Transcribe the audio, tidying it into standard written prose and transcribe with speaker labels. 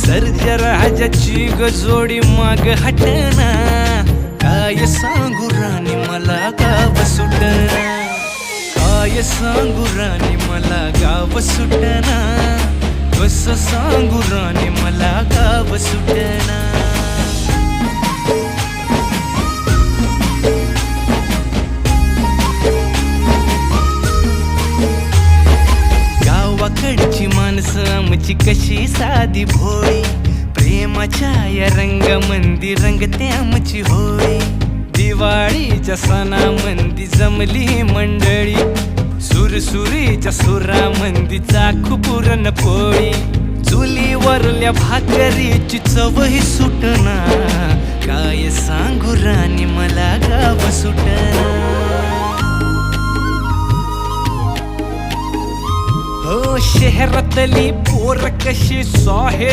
Speaker 1: सर्जराजाची गजोडी माग हटना, काय सांगू राणी मला गाव सुटना, काय सांगू राणी मला गाव सुटना, कसं सांगू राणी मला गाव सुटना. गावाकडची माणसं आमची कशी साधी भोळी, प्रेमाच्या या रंगामंदी रंगते आमची होळी. दिवाळीच्या सणामंदी जमली मंडळी, सुरसुरीच्या सुरामंदी चाखू पुरणपोळी. चुलीवरल्या भाकरीची चवही सुटना, काय सांगू राणी मला गाव सुटना. हो शहरातली पोर कशी साहे